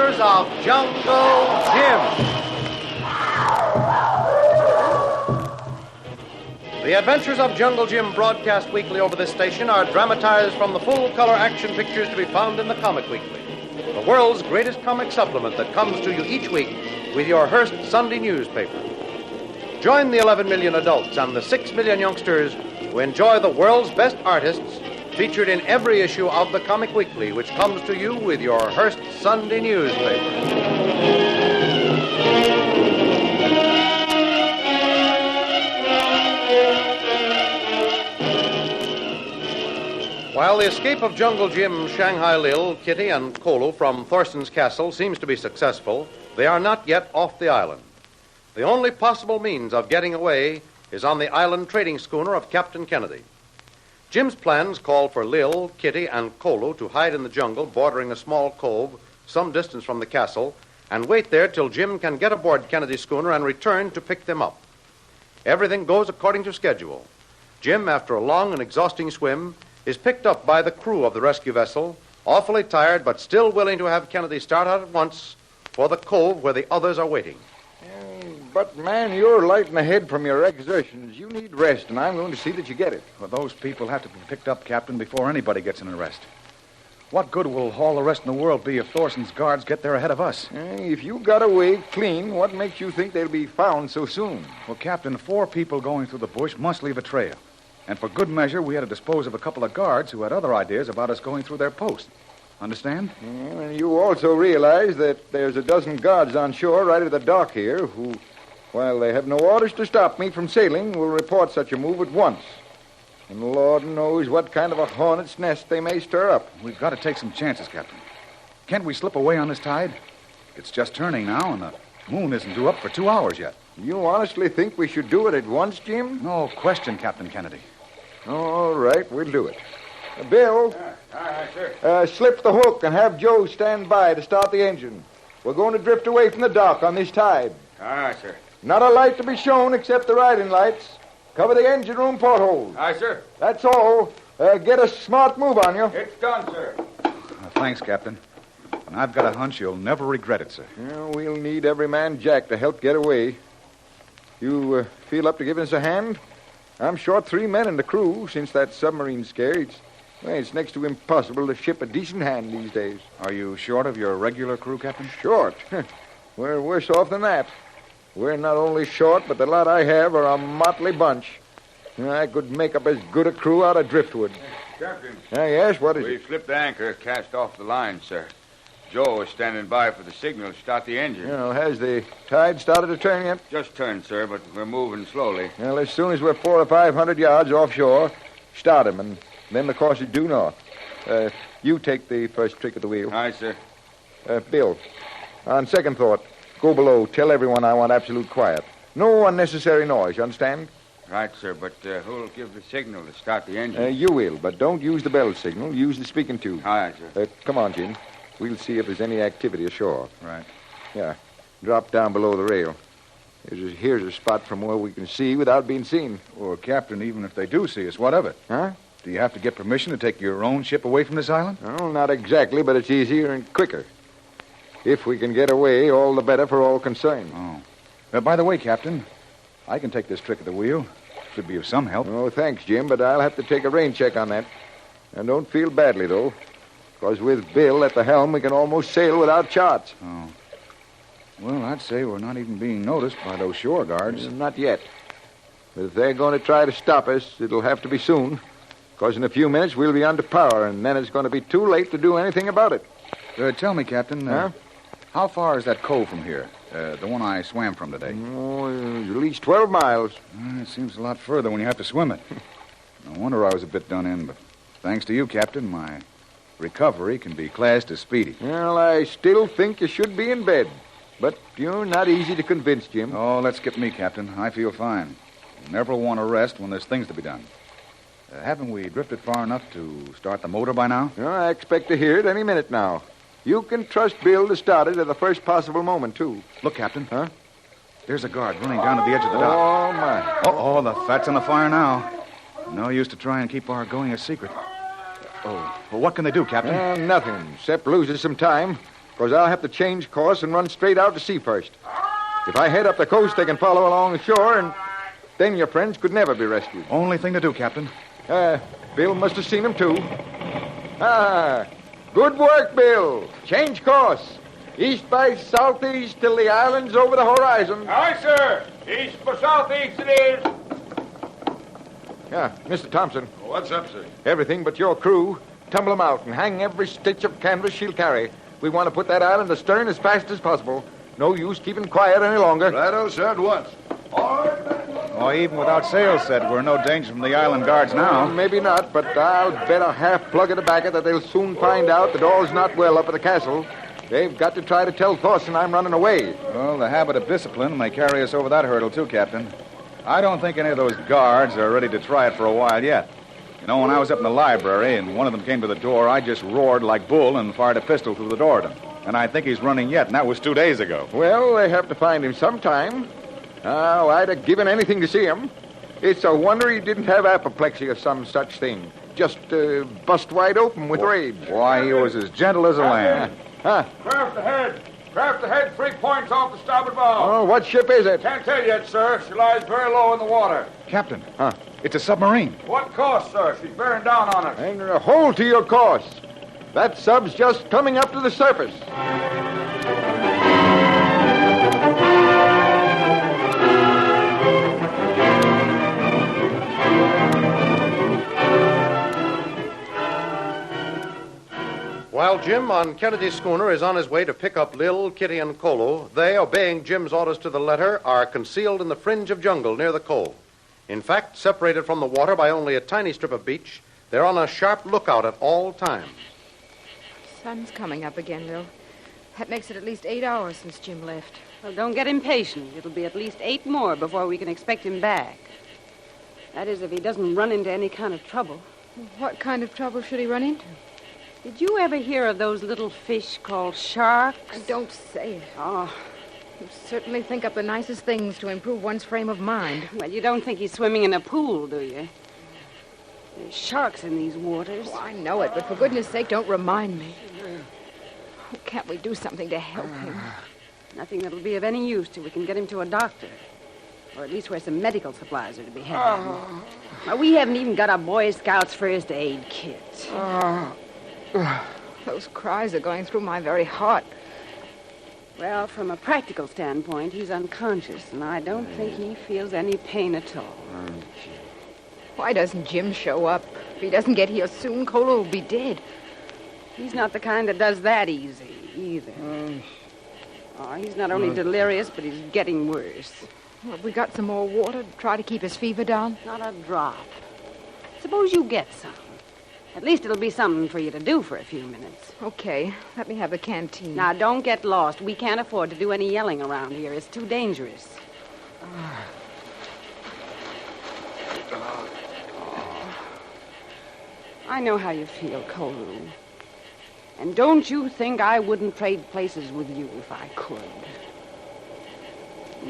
Adventures of Jungle Jim. The Adventures of Jungle Jim, broadcast weekly over this station, are dramatized from the full-color action pictures to be found in the Comic Weekly, the world's greatest comic supplement that comes to you each week with your Hearst Sunday newspaper. Join the 11 million adults and the 6 million youngsters who enjoy the world's best artists featured in every issue of the Comic Weekly, which comes to you with your Hearst Sunday newspaper. While the escape of Jungle Jim, Shanghai Lil, Kitty, and Kolu from Thorson's castle seems to be successful, they are not yet off the island. The only possible means of getting away is on the island trading schooner of Captain Kennedy. Jim's plans call for Lil, Kitty, and Kolu to hide in the jungle bordering a small cove some distance from the castle and wait there till Jim can get aboard Kennedy's schooner and return to pick them up. Everything goes according to schedule. Jim, after a long and exhausting swim, is picked up by the crew of the rescue vessel, awfully tired but still willing to have Kennedy start out at once for the cove where the others are waiting. But, man, you're lighting ahead from your exertions. You need rest, and I'm going to see that you get it. Well, those people have to be picked up, Captain, before anybody gets an arrest. What good will all the rest in the world be if Thorson's guards get there ahead of us? If you got away clean, what makes you think they'll be found so soon? Well, Captain, 4 people going through the bush must leave a trail. And for good measure, we had to dispose of a couple of guards who had other ideas about us going through their post. Understand? And you also realize that there's a dozen guards on shore right at the dock here who, while they have no orders to stop me from sailing, will report such a move at once. And the Lord knows what kind of a hornet's nest they may stir up. We've got to take some chances, Captain. Can't we slip away on this tide? It's just turning now, and the moon isn't due up for 2 hours yet. You honestly think we should do it at once, Jim? No question, Captain Kennedy. All right, we'll do it. Bill. Aye, sir. Slip the hook and have Joe stand by to start the engine. We're going to drift away from the dock on this tide. Aye, sir. Not a light to be shown except the riding lights. Cover the engine room portholes. Aye, sir. That's all. Get a smart move on you. It's done, sir. Thanks, Captain. And I've got a hunch you'll never regret it, sir. We'll need every man jack to help get away. You feel up to giving us a hand? I'm short 3 men in the crew since that submarine scare. It's next to impossible to ship a decent hand these days. Are you short of your regular crew, Captain? Short? We're worse off than that. We're not only short, but the lot I have are a motley bunch. I could make up as good a crew out of driftwood. Captain. Yes, what is it? We slipped the anchor, cast off the line, sir. Joe is standing by for the signal to start the engine. Has the tide started to turn yet? Just turned, sir, but we're moving slowly. Well, as soon as we're 400 or 500 yards offshore, start him, and then the course is due north. You take the first trick of the wheel. Aye, sir. Bill, on second thought, go below. Tell everyone I want absolute quiet. No unnecessary noise, you understand? Right, sir, but who'll give the signal to start the engine? You will, but don't use the bell signal. Use the speaking tube. Aye, sir. Come on, Jim. We'll see if there's any activity ashore. Right. Yeah. Drop down below the rail. Here's a spot from where we can see without being seen. Well, Captain, even if they do see us, what of it? Huh? Do you have to get permission to take your own ship away from this island? Well, not exactly, but it's easier and quicker. If we can get away, all the better for all concerned. Oh. By the way, Captain, I can take this trick of the wheel. Should be of some help. Oh, thanks, Jim, but I'll have to take a rain check on that. And don't feel badly, though. Because with Bill at the helm, we can almost sail without charts. Oh. Well, I'd say we're not even being noticed by those shore guards. Not yet. But if they're going to try to stop us, it'll have to be soon. Because in a few minutes, we'll be under power, and then it's going to be too late to do anything about it. Tell me, Captain, how far is that cove from here? The one I swam from today? Oh, at least 12 miles. It seems a lot further when you have to swim it. No wonder I was a bit done in, but thanks to you, Captain, my recovery can be classed as speedy. Well, I still think you should be in bed. But you're not easy to convince, Jim. Oh, let's skip me, Captain. I feel fine. Never want to rest when there's things to be done. Haven't we drifted far enough to start the motor by now? I expect to hear it any minute now. You can trust Bill to start it at the first possible moment, too. Look, Captain. Huh? There's a guard running down to the edge of the dock. Oh, my. Oh, the fat's on the fire now. No use to try and keep our going a secret. Oh, well, what can they do, Captain? Nothing, except loses some time. because I'll have to change course and run straight out to sea first. If I head up the coast, they can follow along the shore, and then your friends could never be rescued. Only thing to do, Captain. Bill must have seen them, too. Good work, Bill. Change course. East by southeast till the island's over the horizon. Aye, sir. East for southeast it is. Mr. Thompson. What's up, sir? Everything but your crew. Tumble them out and hang every stitch of canvas she'll carry. We want to put that island astern as fast as possible. No use keeping quiet any longer. Righto, sir, at once. Oh, even without sails set, we're in no danger from the island guards now. Maybe not, but I'll bet a half plug of tobacco that they'll soon find out that all's not well up at the castle. They've got to try to tell Thorson I'm running away. Well, the habit of discipline may carry us over that hurdle, too, Captain. I don't think any of those guards are ready to try it for a while yet. You know, when I was up in the library and one of them came to the door, I just roared like bull and fired a pistol through the door at him. And I think he's running yet, and that was 2 days ago. Well, they have to find him sometime. Oh, I'd have given anything to see him. It's a wonder he didn't have apoplexy or some such thing. Just bust wide open with rage. Why, he was as gentle as a lamb. Craft ahead. Craft ahead, 3 points off the starboard bow. Oh, what ship is it? Can't tell yet, sir. She lies very low in the water. Captain, it's a submarine. What course, sir? She's bearing down on us. And hold to your course. That sub's just coming up to the surface. While Jim on Kennedy's schooner is on his way to pick up Lil, Kitty, and Kolu, they, obeying Jim's orders to the letter, are concealed in the fringe of jungle near the cove. In fact, separated from the water by only a tiny strip of beach, they're on a sharp lookout at all times. Sun's coming up again, Lil. That makes it at least 8 hours since Jim left. Well, don't get impatient. It'll be at least 8 more before we can expect him back. That is, if he doesn't run into any kind of trouble. What kind of trouble should he run into? Did you ever hear of those little fish called sharks? Don't say it. Oh, You certainly think up the nicest things to improve one's frame of mind. well, you don't think he's swimming in a pool, do you? There's sharks in these waters. Oh, I know it, but for goodness sake, don't remind me. Oh, can't we do something to help him? Nothing that'll be of any use till we can get him to a doctor. Or at least where some medical supplies are to be had. Now, we haven't even got a Boy Scout's first aid kit. Those cries are going through my very heart. Well, from a practical standpoint, he's unconscious, and I don't think he feels any pain at all. Why doesn't Jim show up? If he doesn't get here soon, Kolu will be dead. He's not the kind that does that easy, either. Oh, he's not only delirious, but he's getting worse. Well, we got some more water to try to keep his fever down? Not a drop. Suppose you get some. At least it'll be something for you to do for a few minutes. Okay, let me have the canteen. Now, don't get lost. We can't afford to do any yelling around here. It's too dangerous. I know how you feel, Kolu. And don't you think I wouldn't trade places with you if I could.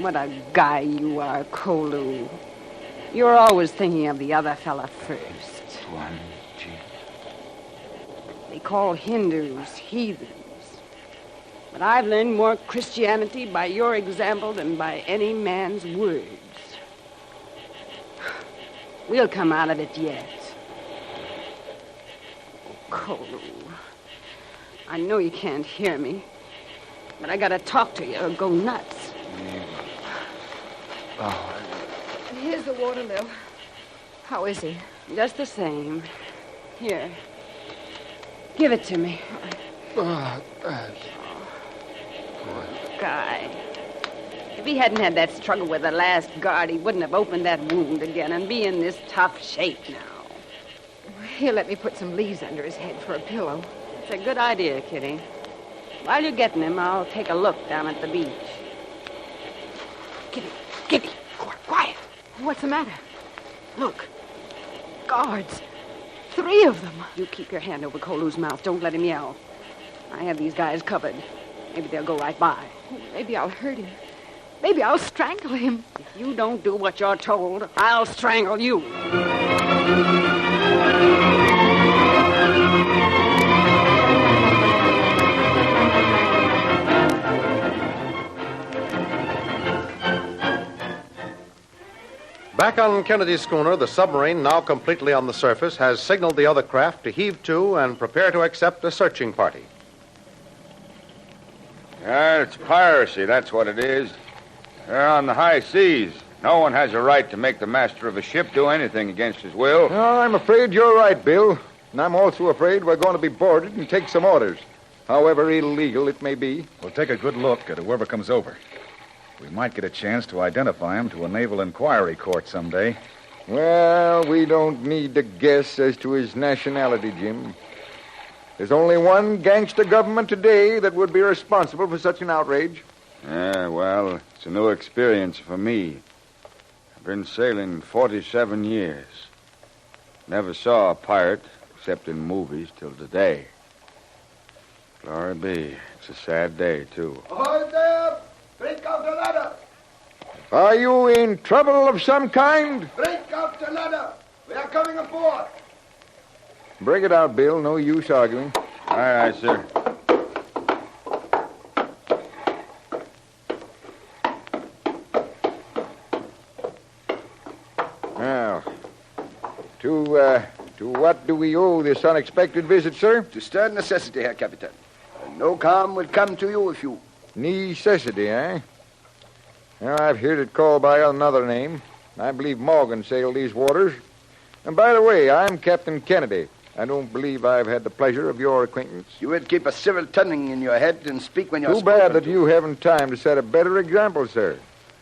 What a guy you are, Kolu. You're always thinking of the other fella first. They call Hindus heathens. But I've learned more Christianity by your example than by any man's words. We'll come out of it yet. Oh, Kolu. I know you can't hear me, but I gotta talk to you or go nuts. Here's the water, Lil. How is he? Just the same. Here. Give it to me. Guy. If he hadn't had that struggle with the last guard, he wouldn't have opened that wound again and be in this tough shape now. Here, let me put some leaves under his head for a pillow. It's a good idea, Kitty. While you're getting him, I'll take a look down at the beach. Kitty, quiet. What's the matter? Look. Guards. 3 of them. You keep your hand over Kolu's mouth. Don't let him yell. I have these guys covered. Maybe they'll go right by. Maybe I'll hurt him. Maybe I'll strangle him. If you don't do what you're told, I'll strangle you. Back on Kennedy's schooner, the submarine, now completely on the surface, has signaled the other craft to heave to and prepare to accept a searching party. It's piracy, that's what it is. They're on the high seas. No one has a right to make the master of a ship do anything against his will. Oh, I'm afraid you're right, Bill. And I'm also afraid we're going to be boarded and take some orders, however illegal it may be. We'll take a good look at whoever comes over. We might get a chance to identify him to a naval inquiry court someday. Well, we don't need to guess as to his nationality, Jim. There's only one gangster government today that would be responsible for such an outrage. Yeah, well, it's a new experience for me. I've been sailing 47 years. Never saw a pirate, except in movies, till today. Glory be. It's a sad day, too. Ahoy there! Break out the ladder! Are you in trouble of some kind? Break out the ladder! We are coming aboard! Break it out, Bill. No use arguing. Aye, aye, sir. Now, to what do we owe this unexpected visit, sir? To stern necessity, Herr Captain. No harm will come to you if you... Necessity, eh? Well, I've heard it called by another name. I believe Morgan sailed these waters. And by the way, I'm Captain Kennedy. I don't believe I've had the pleasure of your acquaintance. You would keep a civil tongue in your head and speak when you're Too bad that to. you haven't time to set a better example, sir.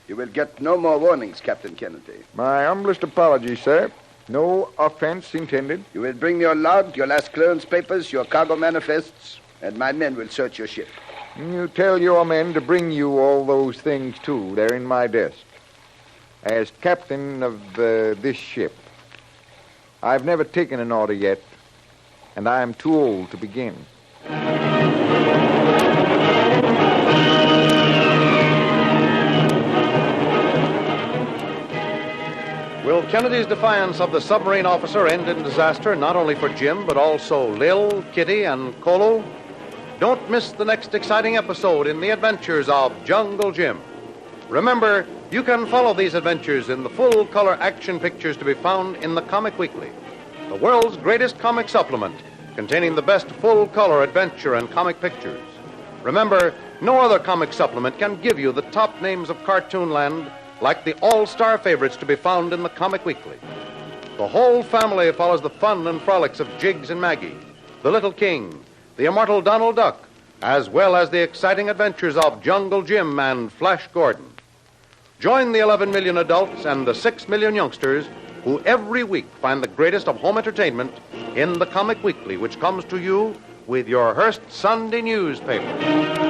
You will get no more warnings, Captain Kennedy. My humblest apologies, sir. No offense intended. You will bring your log, your last clearance papers, your cargo manifests, and my men will search your ship. You tell your men to bring you all those things, too. They're in my desk. As captain of this ship, I've never taken an order yet, and I'm too old to begin. Will Kennedy's defiance of the submarine officer end in disaster not only for Jim, but also Lil, Kitty, and Kolu? Don't miss the next exciting episode in the adventures of Jungle Jim. Remember, you can follow these adventures in the full-color action pictures to be found in the Comic Weekly, the world's greatest comic supplement, containing the best full-color adventure and comic pictures. Remember, no other comic supplement can give you the top names of cartoonland like the all-star favorites to be found in the Comic Weekly. The whole family follows the fun and frolics of Jiggs and Maggie, the Little King, the immortal Donald Duck, as well as the exciting adventures of Jungle Jim and Flash Gordon. Join the 11 million adults and the 6 million youngsters who every week find the greatest of home entertainment in the Comic Weekly, which comes to you with your Hearst Sunday newspaper.